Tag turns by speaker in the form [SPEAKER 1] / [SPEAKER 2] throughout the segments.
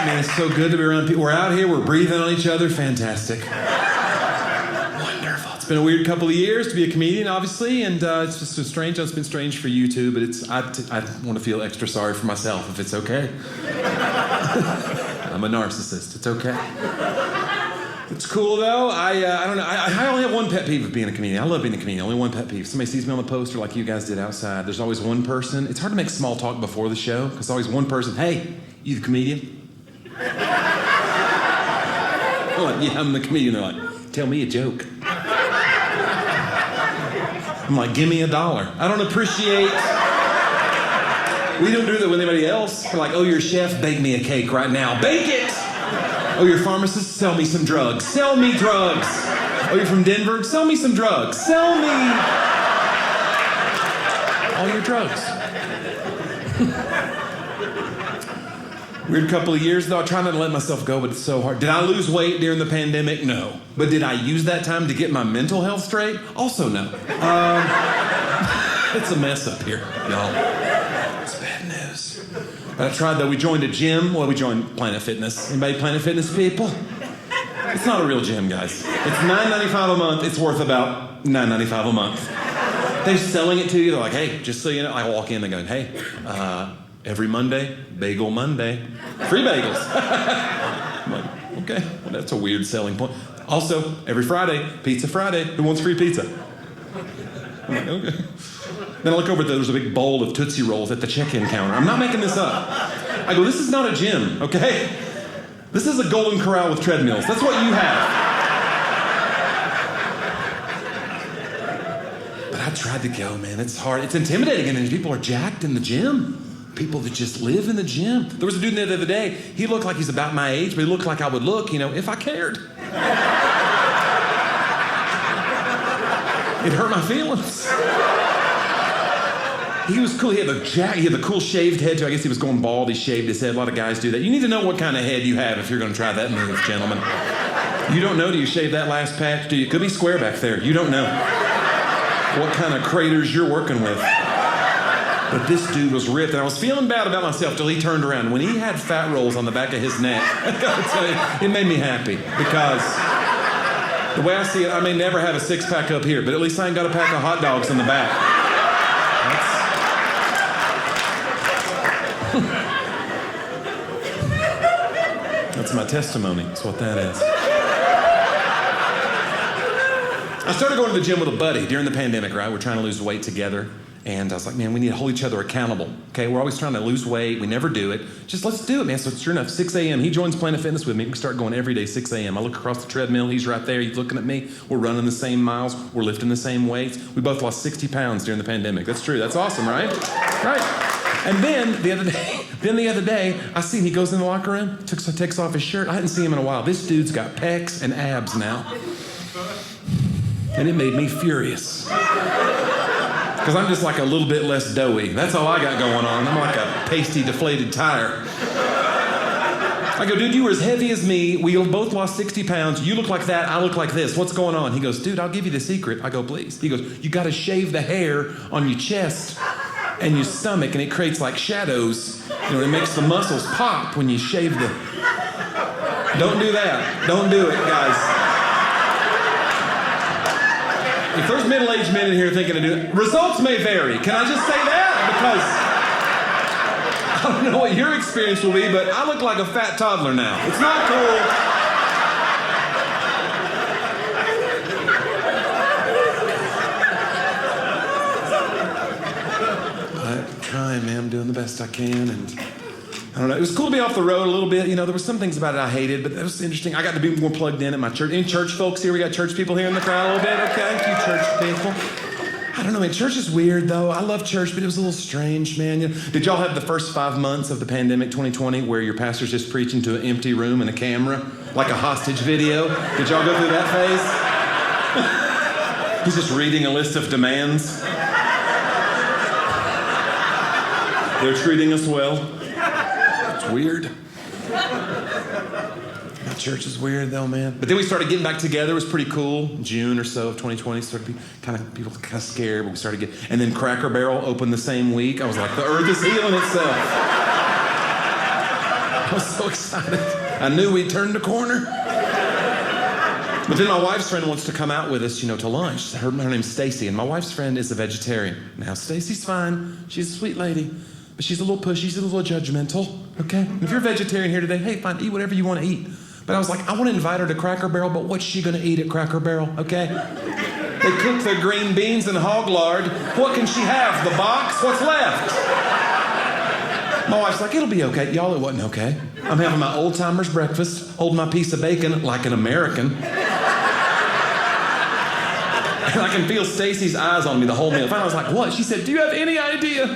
[SPEAKER 1] Man, it's so good to be around people. We're out here, we're breathing on each other. Fantastic. Wonderful. It's been a weird couple of years to be a comedian, obviously, and it's just so strange. It's been strange for you too, but I want to feel extra sorry for myself if it's okay. I'm a narcissist. It's okay. It's cool though. I don't know. I only have one pet peeve of being a comedian. I love being a comedian. Only one pet peeve. Somebody sees me on the poster like you guys did outside. There's always one person. It's hard to make small talk before the show because always one person. Hey, you the comedian? I'm like, yeah, I'm the comedian. They're like, tell me a joke. I'm like, give me $1. I don't appreciate. We don't do that with anybody else. We're like, oh, you're a chef, bake me a cake right now. Bake it! Oh, you're a pharmacist, sell me some drugs. Sell me drugs. Oh, you're from Denver, sell me some drugs. Sell me all your drugs. Weird couple of years, though. I try not to let myself go, but it's so hard. Did I lose weight during the pandemic? No. But did I use that time to get my mental health straight? Also no. It's a mess up here, y'all. It's bad news. But I tried, though. We joined a gym. Well, we joined Planet Fitness. Anybody Planet Fitness people? It's not a real gym, guys. It's $9.95 a month. It's worth about $9.95 a month. They're selling it to you. They're like, hey, just so you know. I walk in, they go, hey, every Monday, Bagel Monday. Free bagels. I'm like, okay, well, that's a weird selling point. Also, every Friday, Pizza Friday. Who wants free pizza? I'm like, okay. Then I look over there's a big bowl of Tootsie Rolls at the check-in counter. I'm not making this up. I go, this is not a gym, okay? This is a Golden Corral with treadmills. That's what you have. But I tried to go, man. It's hard. It's intimidating, and people are jacked in the gym. People that just live in the gym. There was a dude in there the other day. He looked like he's about my age, but he looked like I would look, if I cared. It hurt my feelings. He was cool. He had the cool shaved head, too. I guess he was going bald. He shaved his head. A lot of guys do that. You need to know what kind of head you have if you're going to try that move, gentlemen. You don't know, do you shave that last patch? Do you? It could be square back there. You don't know what kind of craters you're working with. But this dude was ripped, and I was feeling bad about myself till he turned around. When he had fat rolls on the back of his neck, I gotta tell you, it made me happy. Because the way I see it, I may never have a six-pack up here, but at least I ain't got a pack of hot dogs in the back. That's my testimony. That's what that is. I started going to the gym with a buddy during the pandemic, right? We're trying to lose weight together. And I was like, man, we need to hold each other accountable. Okay, we're always trying to lose weight. We never do it. Just let's do it, man. So sure enough, 6 a.m. He joins Planet Fitness with me. We start going every day, 6 a.m. I look across the treadmill. He's right there. He's looking at me. We're running the same miles. We're lifting the same weights. We both lost 60 pounds during the pandemic. That's true. That's awesome, right? Right. And then the other day, I see him. He goes in the locker room, takes off his shirt. I hadn't seen him in a while. This dude's got pecs and abs now. And it made me furious. Because I'm just like a little bit less doughy. That's all I got going on. I'm like a pasty, deflated tire. I go, dude, you were as heavy as me. We both lost 60 pounds. You look like that. I look like this. What's going on? He goes, dude, I'll give you the secret. I go, please. He goes, you got to shave the hair on your chest and your stomach, and it creates like shadows. It makes the muscles pop when you shave the... Don't do that. Don't do it, guys. If there's middle-aged men in here thinking of doing it, results may vary. Can I just say that? Because I don't know what your experience will be, but I look like a fat toddler now. It's not cool. I'm trying, man. I'm doing the best I can, and I don't know. It was cool to be off the road a little bit. There were some things about it I hated, but that was interesting. I got to be more plugged in at my church. Any church folks here? We got church people here in the crowd a little bit? Okay, a few church people. I don't know, man. Church is weird, though. I love church, but it was a little strange, man. Did y'all have the first 5 months of the pandemic 2020 where your pastor's just preaching to an empty room and a camera, like a hostage video? Did y'all go through that phase? He's just reading a list of demands. They're treating us well. It's weird. My church is weird though, man. But then we started getting back together. It was pretty cool. June or so of 2020 started to be people kind of scared, but we started getting. And then Cracker Barrel opened the same week. I was like, the earth is healing itself. I was so excited. I knew we'd turned the corner. But then my wife's friend wants to come out with us, to lunch. Her name's Stacy, and my wife's friend is a vegetarian. Now, Stacy's fine. She's a sweet lady, but she's a little pushy. She's a little judgmental, okay? And if you're a vegetarian here today, hey, fine, eat whatever you want to eat. But I was like, I want to invite her to Cracker Barrel, but what's she going to eat at Cracker Barrel, okay? They cook their green beans and hog lard. What can she have? The box? What's left? My wife's like, it'll be okay. Y'all, it wasn't okay. I'm having my old-timers breakfast, holding my piece of bacon like an American. And I can feel Stacy's eyes on me the whole meal. Finally, I was like, what? She said, do you have any idea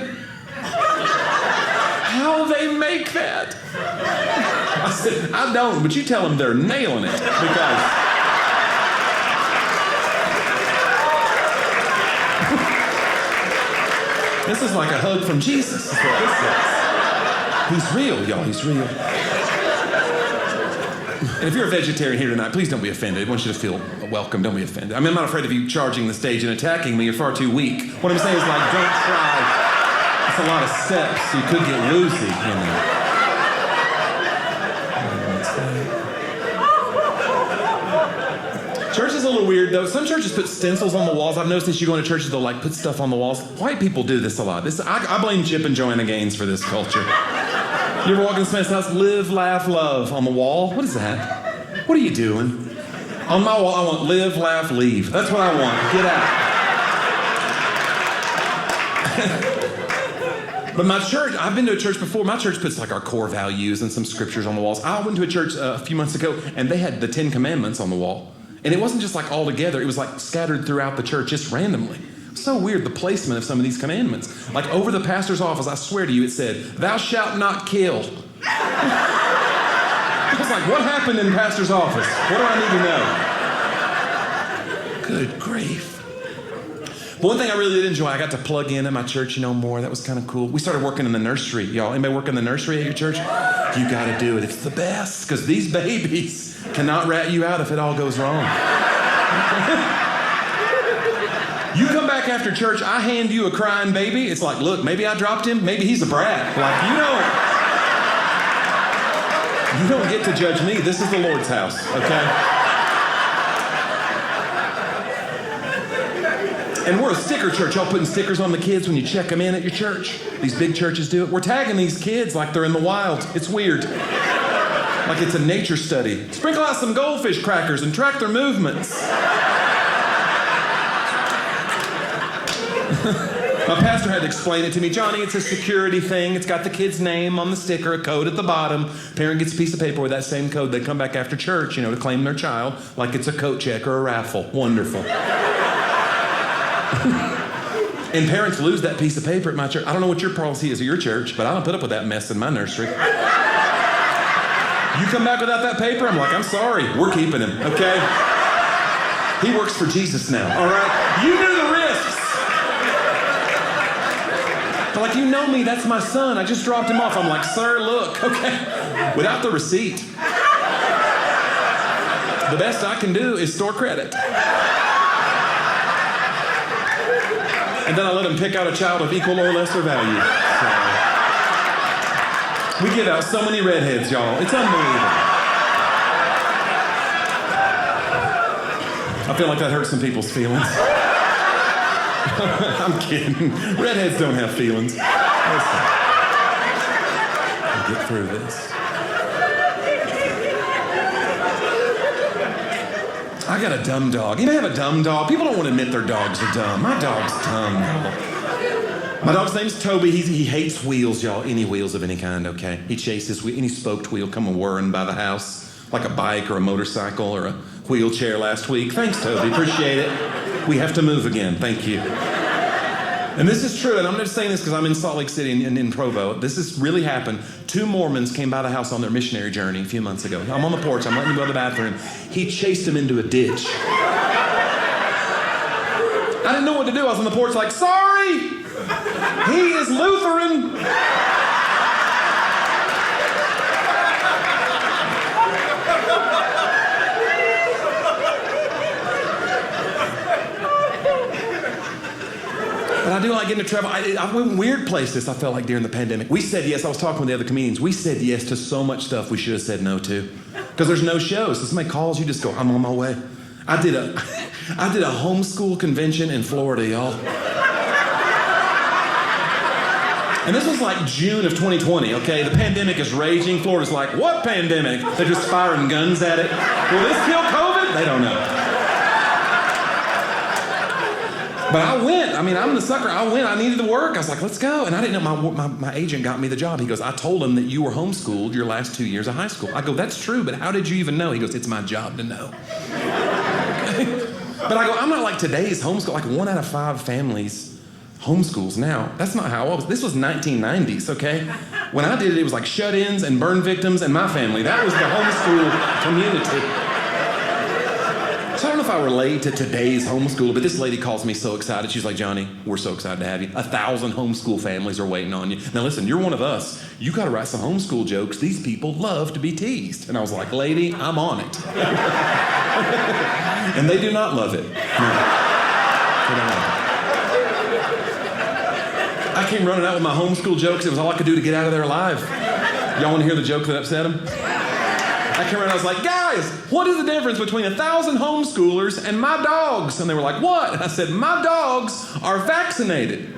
[SPEAKER 1] how they make that? I said, I don't, but you tell them they're nailing it because... This is like a hug from Jesus. Is what this is. He's real, y'all. He's real. And if you're a vegetarian here tonight, please don't be offended. I want you to feel welcome. Don't be offended. I mean, I'm not afraid of you charging the stage and attacking me. You're far too weak. What I'm saying is, like, don't try. It's a lot of steps. You could get woozy, Church is a little weird, though. Some churches put stencils on the walls. I've noticed as you go into churches, they'll, like, put stuff on the walls. White people do this a lot. I blame Chip and Joanna Gaines for this culture. You ever walk in Smith's house? Live, laugh, love on the wall. What is that? What are you doing? On my wall, I want live, laugh, leave. That's what I want. Get out. But my church, I've been to a church before. My church puts like our core values and some scriptures on the walls. I went to a church a few months ago, and they had the 10 Commandments on the wall. And it wasn't just like all together. It was like scattered throughout the church just randomly. So weird, the placement of some of these commandments. Like over the pastor's office, I swear to you, it said, thou shalt not kill. I was like, what happened in pastor's office? What do I need to know? Good grief. But one thing I really did enjoy, I got to plug in at my church, more. That was kind of cool. We started working in the nursery. Y'all, anybody work in the nursery at your church? You got to do it. It's the best, because these babies cannot rat you out if it all goes wrong. You come back after church, I hand you a crying baby. It's like, look, maybe I dropped him. Maybe he's a brat. Like, you don't get to judge me. This is the Lord's house, okay? And we're a sticker church. Y'all putting stickers on the kids when you check them in at your church. These big churches do it. We're tagging these kids like they're in the wild. It's weird. Like it's a nature study. Sprinkle out some goldfish crackers and track their movements. My pastor had to explain it to me. Johnny, it's a security thing. It's got the kid's name on the sticker, a code at the bottom. Parent gets a piece of paper with that same code. They come back after church, to claim their child, like it's a coat check or a raffle. Wonderful. And parents lose that piece of paper at my church. I don't know what your policy is at your church, but I don't put up with that mess in my nursery. You come back without that paper, I'm like, I'm sorry. We're keeping him, okay? He works for Jesus now, all right? You knew the risks. They're like, you know me, that's my son. I just dropped him off. I'm like, sir, look, okay? Without the receipt. The best I can do is store credit. And then I let him pick out a child of equal or lesser value. So, we give out so many redheads, y'all. It's unbelievable. I feel like that hurt some people's feelings. I'm kidding. Redheads don't have feelings. Listen. We'll get through this. I got a dumb dog. You may have a dumb dog. People don't want to admit their dogs are dumb. My dog's dumb, y'all. My dog's name's Toby. He hates wheels, y'all. Any wheels of any kind, okay? He chases any spoked wheel come whirring by the house, like a bike or a motorcycle or a wheelchair last week. Thanks, Toby. Appreciate it. We have to move again. Thank you. And this is true, and I'm just saying this because I'm in Salt Lake City in Provo. This has really happened. 2 Mormons came by the house on their missionary journey a few months ago. I'm on the porch. I'm letting them go to the bathroom. He chased them into a ditch. I didn't know what to do. I was on the porch like, sorry! He is Lutheran! But I do like getting to travel. I went weird places, I felt like, during the pandemic. We said yes. I was talking with the other comedians. We said yes to so much stuff we should have said no to. Because there's no shows. So somebody calls, you just go, I'm on my way. I did a homeschool convention in Florida, y'all. And this was like June of 2020, okay? The pandemic is raging. Florida's like, what pandemic? They're just firing guns at it. Will this kill COVID? They don't know. But I went. I mean, I'm the sucker. I went. I needed to work. I was like, let's go. And I didn't know my agent got me the job. He goes, I told him that you were homeschooled your last 2 years of high school. I go, that's true, but how did you even know? He goes, it's my job to know. Okay? But I go, I'm not like today's homeschool. Like 1 out of 5 families homeschools now. That's not how I was. This was 1990s, okay? When I did it, it was like shut-ins and burn victims and my family. That was the homeschool community. So I don't know if I relate to today's homeschool, but this lady calls me so excited. She's like, Johnny, we're so excited to have you. 1,000 homeschool families are waiting on you. Now listen, you're one of us. You got to write some homeschool jokes. These people love to be teased. And I was like, lady, I'm on it. And they do not love it. No. They don't love it. I came running out with my homeschool jokes. It was all I could do to get out of there alive. Y'all want to hear the joke that upset him? I came around and I was like, guys, what is the difference between 1,000 homeschoolers and my dogs? And they were like, what? And I said, my dogs are vaccinated.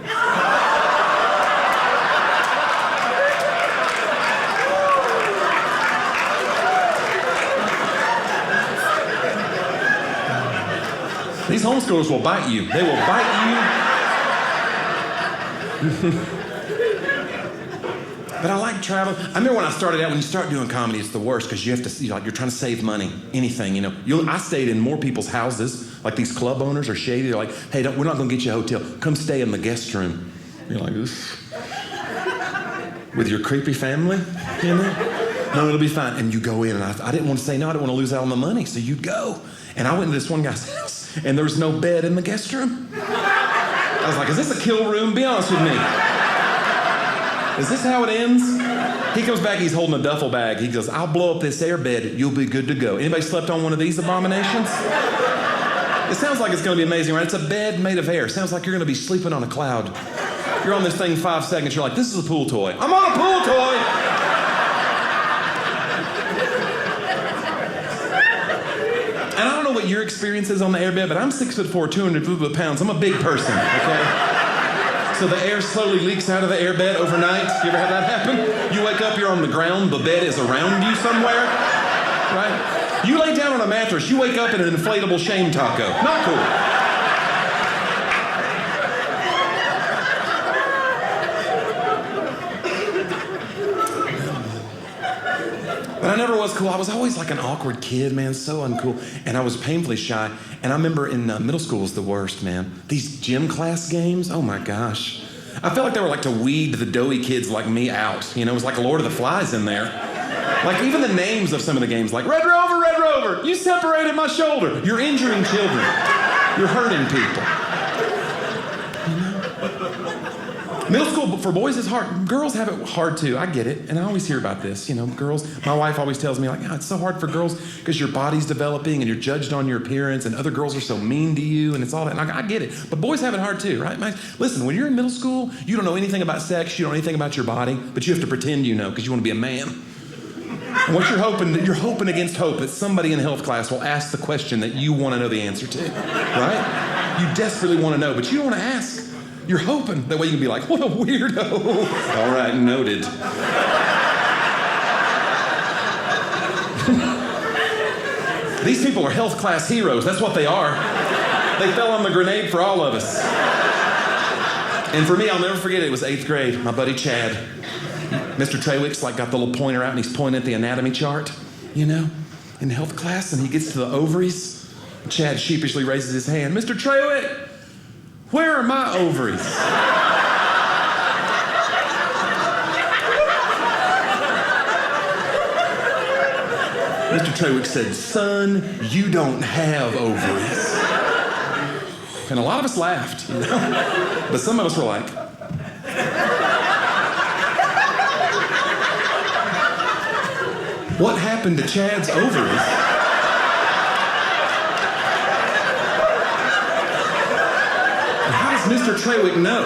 [SPEAKER 1] These homeschoolers will bite you. They will bite you. But I like traveling. I remember when I started out, when you start doing comedy, it's the worst because you have to, you're trying to save money, anything, you know. I stayed in more people's houses, like these club owners are shady. They're like, hey, we're not going to get you a hotel. Come stay in the guest room. You're like, oof. With your creepy family, you know? No, it'll be fine. And you go in, and I didn't want to say no. I didn't want to lose out on the money, so you'd go. And I went to this one guy's house, and there was no bed in the guest room. I was like, is this a kill room? Be honest with me. Is this how it ends? He comes back, he's holding a duffel bag. He goes, I'll blow up this air bed. You'll be good to go. Anybody slept on one of these abominations? It sounds like it's going to be amazing, right? It's a bed made of air. Sounds like you're going to be sleeping on a cloud. You're on this thing 5 seconds. You're like, this is a pool toy. I'm on a pool toy. And I don't know what your experience is on the airbed, but I'm 6'4", 200 pounds. I'm a big person, okay? So the air slowly leaks out of the airbed overnight. You ever had that happen? You wake up, you're on the ground, the bed is around you somewhere, right? You lay down on a mattress, you wake up in an inflatable shame taco. Not cool. But I never was cool. I was always like an awkward kid, man, so uncool. And I was painfully shy. And I remember in middle school was the worst, man. These gym class games, oh my gosh. I felt like they were like to weed the doughy kids like me out. You know, it was like Lord of the Flies in there. Like even the names of some of the games, like Red Rover, you separated my shoulder. You're injuring children. You're hurting people. Middle school for boys is hard. Girls have it hard too. I get it. And I always hear about this. You know, girls, my wife always tells me like, oh, it's so hard for girls because your body's developing and you're judged on your appearance and other girls are so mean to you and it's all that. And I get it. But boys have it hard too, right? Listen, when you're in middle school, you don't know anything about sex. You don't know anything about your body, but you have to pretend you know because you want to be a man. And what you're hoping against hope that somebody in health class will ask the question that you want to know the answer to, right? You desperately want to know, but you don't want to ask. You're hoping. That way you can be like, what a weirdo. All right, noted. These people are health class heroes. That's what they are. They fell on the grenade for all of us. And for me, I'll never forget it. It was 8th grade. My buddy Chad. Mr. Trawick's like got the little pointer out and he's pointing at the anatomy chart, you know, in health class, and he gets to the ovaries. Chad sheepishly raises his hand. Mr. Trawick, where are my ovaries? Mr. Trawick said, son, you don't have ovaries. And a lot of us laughed, you know? But some of us were like, what happened to Chad's ovaries? Mr. Trawick, no.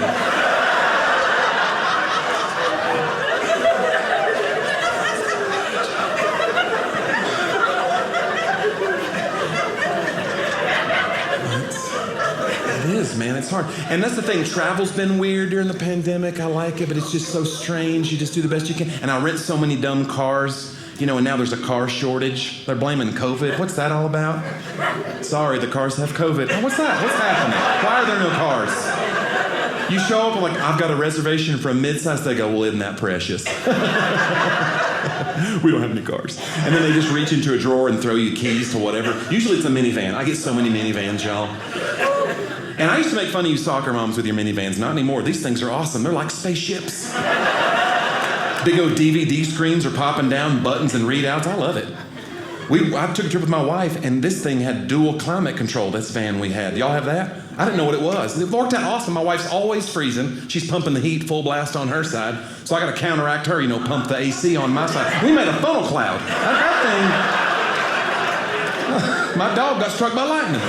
[SPEAKER 1] man. It's hard. And that's the thing. Travel's been weird during the pandemic. I like it, but it's just so strange. You just do the best you can. And I rent so many dumb cars. And now there's a car shortage. They're blaming COVID. What's that all about? Sorry, the cars have COVID. Oh, what's that? What's happening? Why are there no cars? You show up and like, I've got a reservation for a midsize. They go, well, isn't that precious? We don't have any cars. And then they just reach into a drawer and throw you keys to whatever. Usually it's a minivan. I get so many minivans, y'all. And I used to make fun of you soccer moms with your minivans. Not anymore. These things are awesome. They're like spaceships. Big old DVD screens are popping down, buttons and readouts. I love it. I took a trip with my wife, and this thing had dual climate control, this van we had. Y'all have that? I didn't know what it was. It worked out awesome. My wife's always freezing. She's pumping the heat full blast on her side. So I got to counteract her, pump the AC on my side. We made a funnel cloud. That thing, my dog got struck by lightning.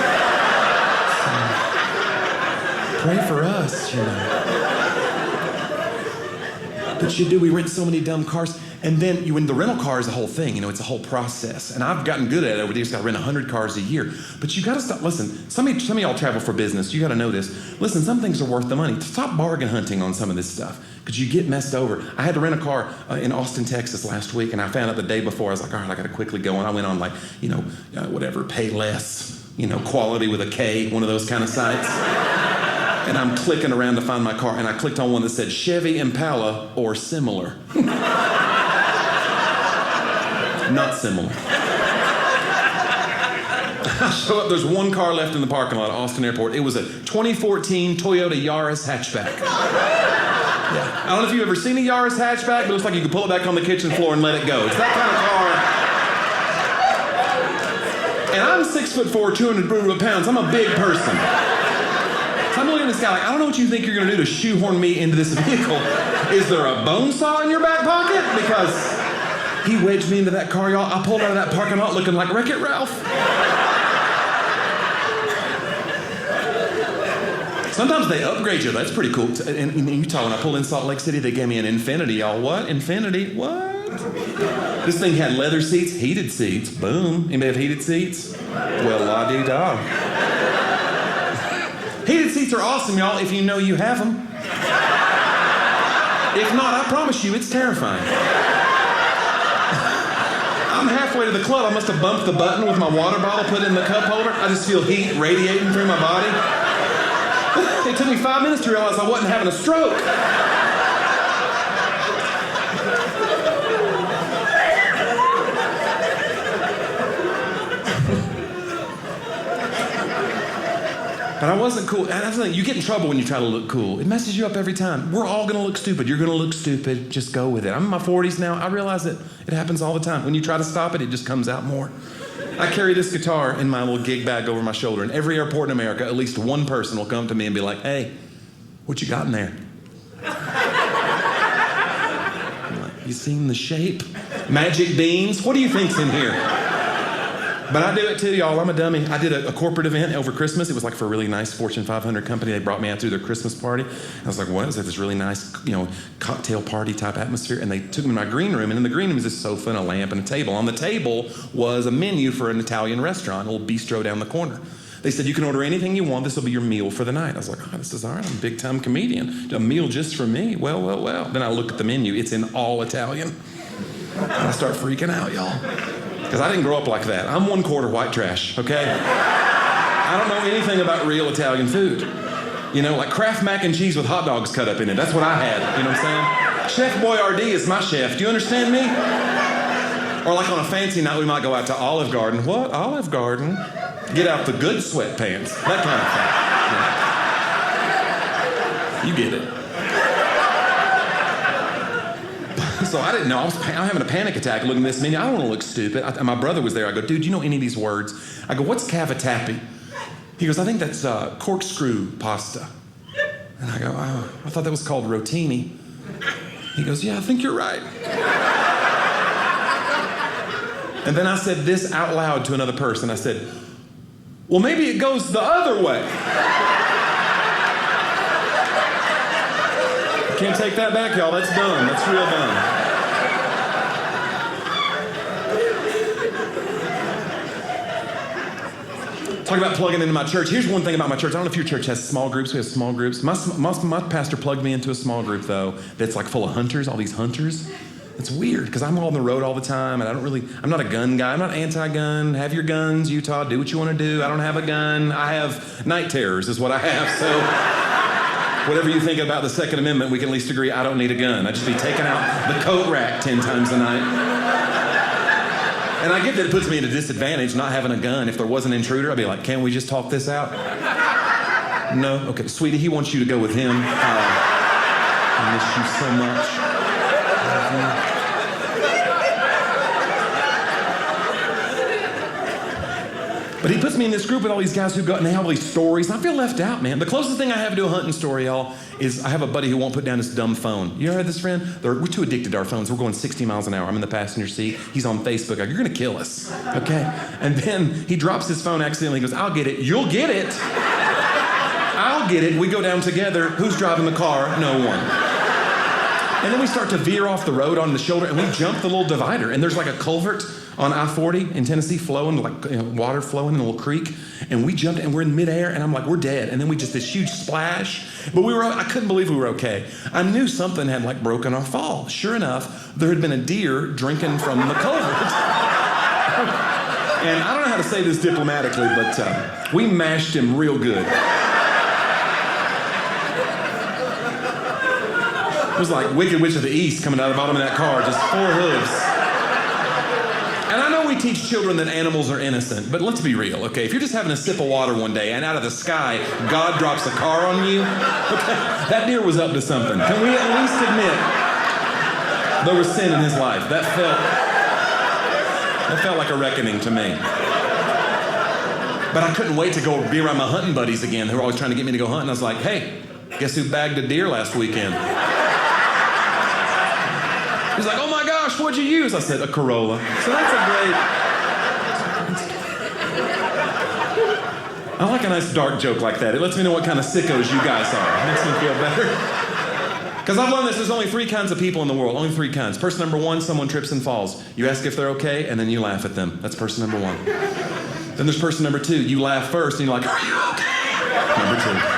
[SPEAKER 1] So, pray for us, But we rent so many dumb cars. And then when the rental car is a whole thing, it's a whole process. And I've gotten good at it over the years. Got to rent 100 cars a year. But you got to stop. Listen, some of y'all travel for business. You got to know this. Listen, some things are worth the money. Stop bargain hunting on some of this stuff because you get messed over. I had to rent a car in Austin, Texas last week, and I found out the day before. I was like, all right, I got to quickly go. And I went on whatever, pay less, quality with a K, one of those kind of sites. And I'm clicking around to find my car, and I clicked on one that said Chevy Impala or similar. Not similar. I show up, there's one car left in the parking lot at Austin Airport. It was a 2014 Toyota Yaris hatchback. Yeah. I don't know if you've ever seen a Yaris hatchback, but it looks like you could pull it back on the kitchen floor and let it go. It's that kind of car. And I'm 6'4", 200 pounds. I'm a big person. So I'm looking at this guy like, I don't know what you think you're going to do to shoehorn me into this vehicle. Is there a bone saw in your back pocket? Because he wedged me into that car, y'all. I pulled out of that parking lot looking like Wreck-It Ralph. Sometimes they upgrade you. That's pretty cool. In Utah, when I pulled in Salt Lake City, they gave me an Infinity, y'all. What? Infinity? What? This thing had leather seats, heated seats. Boom. Anybody have heated seats? Well, la-dee-da. Heated seats are awesome, y'all, if you know you have them. If not, I promise you, it's terrifying. I'm halfway to the club. I must have bumped the button with my water bottle put in the cup holder. I just feel heat radiating through my body. It took me 5 minutes to realize I wasn't having a stroke. But I wasn't cool. And that's the thing, you get in trouble when you try to look cool. It messes you up every time. We're all going to look stupid. You're going to look stupid. Just go with it. I'm in my 40s now. I realize that it happens all the time. When you try to stop it, it just comes out more. I carry this guitar in my little gig bag over my shoulder. And every airport in America, at least one person will come to me and be like, hey, what you got in there? I'm like, you seen the shape? Magic beans? What do you think's in here? But I do it too, y'all. I'm a dummy. I did a corporate event over Christmas. It was like for a really nice Fortune 500 company. They brought me out to their Christmas party. I was like, what? It was like this really nice, cocktail party type atmosphere. And they took me to my green room. And in the green room was this sofa and a lamp and a table. On the table was a menu for an Italian restaurant, a little bistro down the corner. They said, you can order anything you want. This will be your meal for the night. I was like, this is all right. I'm a big-time comedian. A meal just for me. Well. Then I look at the menu. It's in all Italian. And I start freaking out, y'all. Because I didn't grow up like that. I'm 1/4 white trash, okay? I don't know anything about real Italian food. Like Kraft mac and cheese with hot dogs cut up in it. That's what I had, you know what I'm saying? Chef Boyardee is my chef. Do you understand me? Or like on a fancy night, we might go out to Olive Garden. What? Olive Garden? Get out the good sweatpants. That kind of thing. Yeah. You get it. So I didn't know. I'm having a panic attack looking at this menu. I don't want to look stupid. My brother was there. I go, dude, do you know any of these words? I go, what's cavatappi? He goes, I think that's corkscrew pasta. And I go, oh, I thought that was called rotini. He goes, yeah, I think you're right. And then I said this out loud to another person. I said, well, maybe it goes the other way. Can't take that back, y'all. That's done. That's real done. Talk about plugging into my church. Here's one thing about my church. I don't know if your church has small groups. We have small groups. My pastor plugged me into a small group, though, that's like full of hunters, all these hunters. It's weird because I'm on the road all the time, and I'm not a gun guy. I'm not anti-gun. Have your guns, Utah. Do what you want to do. I don't have a gun. I have night terrors is what I have. So whatever you think about the Second Amendment, we can at least agree I don't need a gun. I just be taking out the coat rack 10 times a night. And I get that it puts me at a disadvantage not having a gun. If there was an intruder, I'd be like, can't we just talk this out? No? Okay, sweetie, he wants you to go with him. I miss you so much. But he puts me in this group with all these guys who go and they have all these stories, and I feel left out, man. The closest thing I have to a hunting story, y'all, is I have a buddy who won't put down his dumb phone. You ever had this friend? We're too addicted to our phones. We're going 60 miles an hour. I'm in the passenger seat. He's on Facebook. Like, you're going to kill us, okay? And then he drops his phone accidentally. He goes, I'll get it. You'll get it. I'll get it. We go down together. Who's driving the car? No one. And then we start to veer off the road on the shoulder, and we jump the little divider. And there's like a culvert on I-40 in Tennessee flowing, like water flowing in a little creek. And we jumped, and we're in midair, and I'm like, we're dead. And then we just, this huge splash. But I couldn't believe we were okay. I knew something had like broken our fall. Sure enough, there had been a deer drinking from the culvert. And I don't know how to say this diplomatically, but we mashed him real good. It was like Wicked Witch of the East coming out of the bottom of that car, just 4 hooves. And I know we teach children that animals are innocent, but let's be real, okay? If you're just having a sip of water one day and out of the sky, God drops a car on you, okay, that deer was up to something. Can we at least admit there was sin in his life? That felt like a reckoning to me. But I couldn't wait to go be around my hunting buddies again who were always trying to get me to go hunting. I was like, hey, guess who bagged a deer last weekend? He's like, oh my gosh, what'd you use? I said, a Corolla. So that's a great... I like a nice dark joke like that. It lets me know what kind of sickos you guys are. It makes me feel better. Because I've learned this, there's only 3 kinds of people in the world. Only 3 kinds. Person number 1, someone trips and falls. You ask if they're okay, and then you laugh at them. That's person number 1. Then there's person number 2. You laugh first, and you're like, are you okay? Number 2.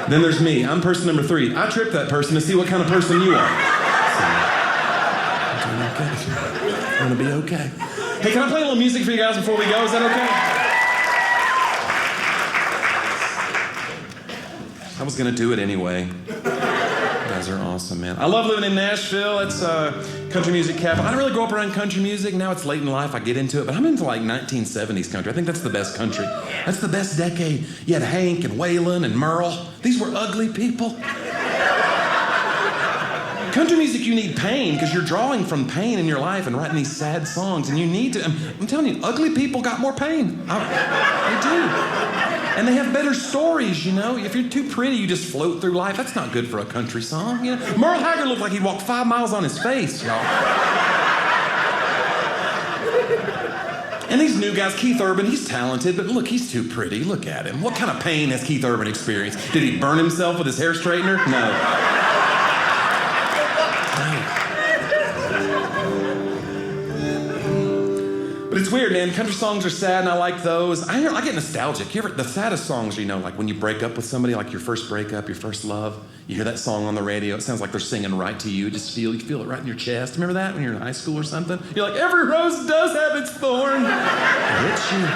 [SPEAKER 1] Then there's me. I'm person number 3. I tripped that person to see what kind of person you are. I'm doing okay. I'm gonna be okay. Hey, can I play a little music for you guys before we go? Is that okay? I was gonna do it anyway. You guys are awesome, man. I love living in Nashville. It's country music capital. I didn't really grow up around country music. Now it's late in life. I get into it, but I'm into like 1970s country. I think that's the best country. That's the best decade. You had Hank and Waylon and Merle. These were ugly people. Country music, you need pain because you're drawing from pain in your life and writing these sad songs, and you need to. I'm telling you, ugly people got more pain. They do. And they have better stories, you know. If you're too pretty, you just float through life. That's not good for a country song, you know. Merle Haggard looked like he'd walked 5 miles on his face, y'all. And these new guys, Keith Urban, he's talented, but look, he's too pretty. Look at him. What kind of pain has Keith Urban experienced? Did he burn himself with his hair straightener? No. But it's weird, man. Country songs are sad, and I like those. I get nostalgic. The saddest songs, you know, like when you break up with somebody, like your first breakup, your first love. You hear that song on the radio. It sounds like they're singing right to you. You feel it right in your chest. Remember that when you're in high school or something? You're like, every rose does have its thorn. It hits you.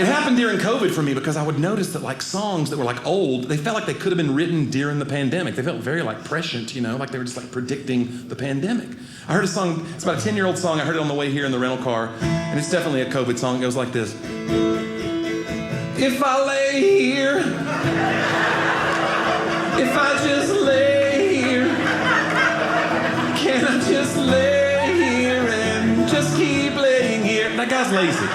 [SPEAKER 1] It happened during COVID for me because I would notice that like songs that were like old, they felt like they could have been written during the pandemic. They felt very like prescient, you know, like they were just like predicting the pandemic. I heard a song, it's about a 10-year-old song. I heard it on the way here in the rental car, and it's definitely a COVID song. It goes like this. If I lay here, if I just lay here, can I just lay here and just keep laying here? That guy's lazy.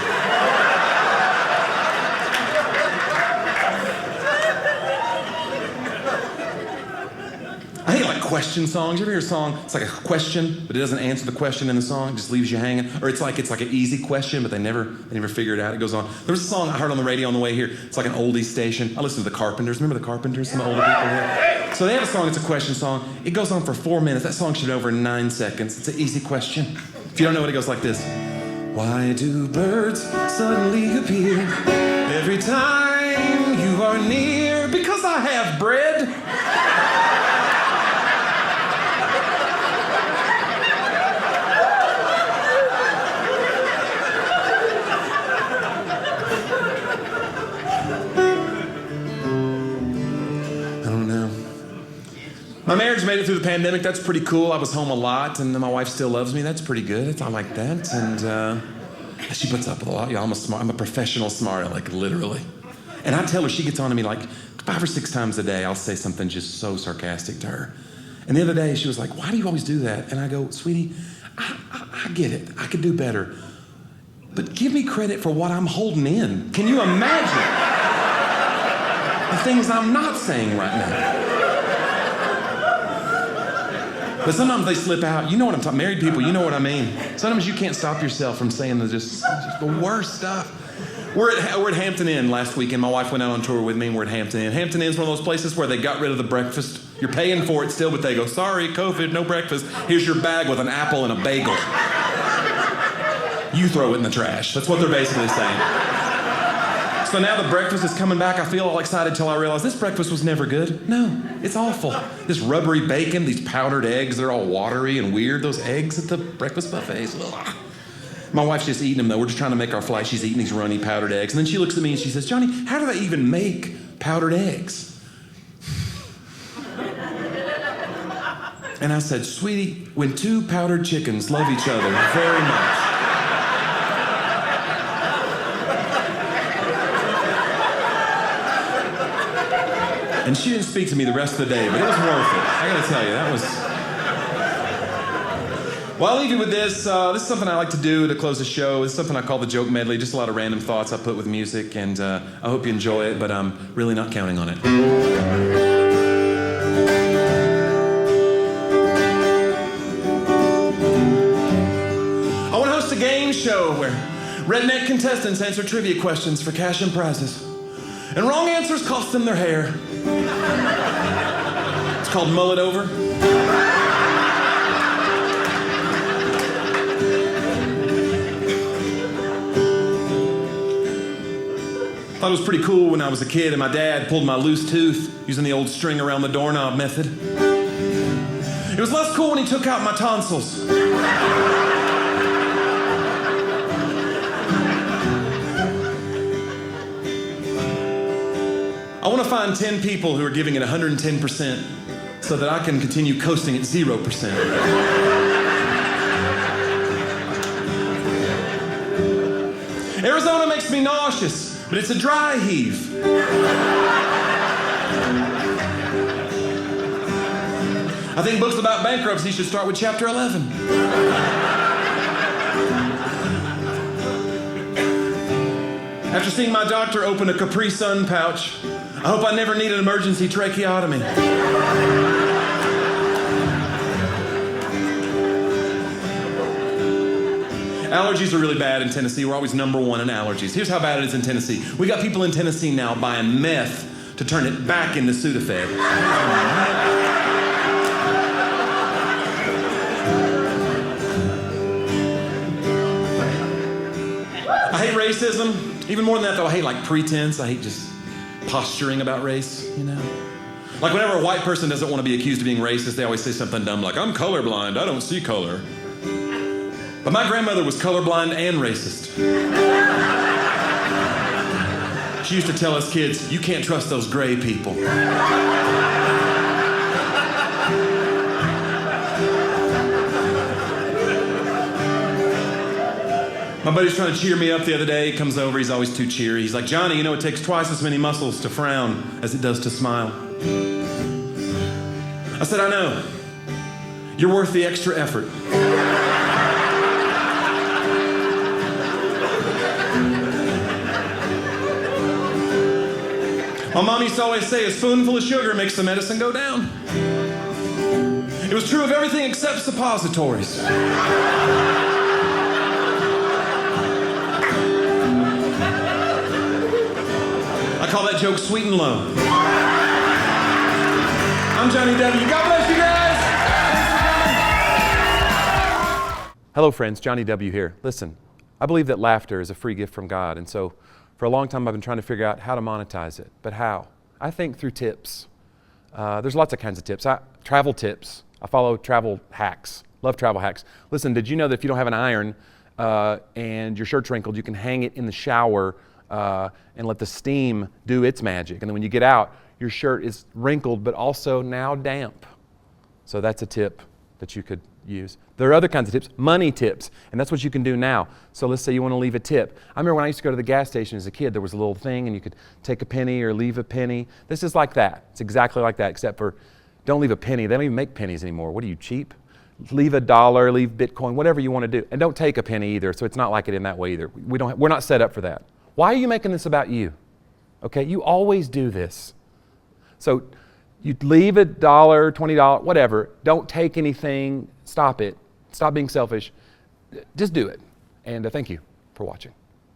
[SPEAKER 1] I hate like question songs. You ever hear a song, it's like a question, but it doesn't answer the question in the song, it just leaves you hanging. Or it's like an easy question, but they never figure it out. It goes on. There was a song I heard on the radio on the way here. It's like an oldies station. I listen to the Carpenters. Remember the Carpenters? Some older people here. So they have a song, it's a question song. It goes on for 4 minutes. That song should be over in 9 seconds. It's an easy question. If you don't know it, it goes like this. Why do birds suddenly appear every time you are near? Because I have bread. My marriage made it through the pandemic. That's pretty cool. I was home a lot, and my wife still loves me. That's pretty good. I like that. And she puts up with a lot. Yeah, I'm a professional smart aleck, literally. And I tell her, she gets on to me like 5 or 6 times a day. I'll say something just so sarcastic to her. And the other day, she was like, why do you always do that? And I go, sweetie, I get it. I could do better. But give me credit for what I'm holding in. Can you imagine the things I'm not saying right now? But sometimes they slip out. You know what I'm talking, married people, you know what I mean. Sometimes you can't stop yourself from saying just the worst stuff. We're at Hampton Inn last weekend. My wife went out on tour with me, and we're at Hampton Inn. Hampton Inn's one of those places where they got rid of the breakfast. You're paying for it still, but they go, sorry, COVID, no breakfast. Here's your bag with an apple and a bagel. You throw it in the trash. That's what they're basically saying. So now the breakfast is coming back. I feel all excited till I realize this breakfast was never good. No, it's awful. This rubbery bacon, these powdered eggs, they're all watery and weird. Those eggs at the breakfast buffets. Ugh. My wife's just eating them, though. We're just trying to make our flight. She's eating these runny powdered eggs. And then she looks at me and she says, Johnny, how do they even make powdered eggs? And I said, sweetie, when 2 powdered chickens love each other very much, and she didn't speak to me the rest of the day, but it was worth it. I gotta tell you, that was... Well, I'll leave you with this. This is something I like to do to close the show. It's something I call the joke medley, just a lot of random thoughts I put with music, and I hope you enjoy it, but I'm really not counting on it. I want to host a game show where redneck contestants answer trivia questions for cash and prizes. And wrong answers cost them their hair. It's called Mull It Over. I thought it was pretty cool when I was a kid and my dad pulled my loose tooth using the old string around the doorknob method. It was less cool when he took out my tonsils. I want to find 10 people who are giving it 110% so that I can continue coasting at 0%. Arizona makes me nauseous, but it's a dry heave. I think books about bankruptcy should start with chapter 11. After seeing my doctor open a Capri Sun pouch, I hope I never need an emergency tracheotomy. Allergies are really bad in Tennessee. We're always number 1 in allergies. Here's how bad it is in Tennessee. We got people in Tennessee now buying meth to turn it back into Sudafed. I hate racism. Even more than that, though, I hate like pretense. I hate just posturing about race, you know? Like whenever a white person doesn't want to be accused of being racist, they always say something dumb like, I'm colorblind, I don't see color. But my grandmother was colorblind and racist. She used to tell us kids, you can't trust those gray people. My buddy's trying to cheer me up the other day. He comes over, he's always too cheery. He's like, Johnny, you know it takes twice as many muscles to frown as it does to smile. I said, I know. You're worth the extra effort. My mom used to always say, a spoonful of sugar makes the medicine go down. It was true of everything except suppositories. I call that joke sweet and low. I'm Jonnie W. God bless you guys. Thanks for coming. Hello, friends. Jonnie W. here. Listen, I believe that laughter is a free gift from God. And so for a long time, I've been trying to figure out how to monetize it. But how? I think through tips. There's lots of kinds of tips. Travel tips. I follow travel hacks. Love travel hacks. Listen, did you know that if you don't have an iron and your shirt's wrinkled, you can hang it in the shower and let the steam do its magic. And then when you get out, your shirt is wrinkled but also now damp. So that's a tip that you could use. There are other kinds of tips, money tips, and that's what you can do now. So let's say you want to leave a tip. I remember when I used to go to the gas station as a kid, there was a little thing and you could take a penny or leave a penny. This is like that. It's exactly like that, except for don't leave a penny. They don't even make pennies anymore. What are you, cheap? Leave $1, leave Bitcoin, whatever you want to do. And don't take a penny either, so it's not like it in that way either. We're not set up for that. Why are you making this about you? Okay, you always do this. So you leave $1, $20, whatever. Don't take anything. Stop it. Stop being selfish. Just do it. And thank you for watching.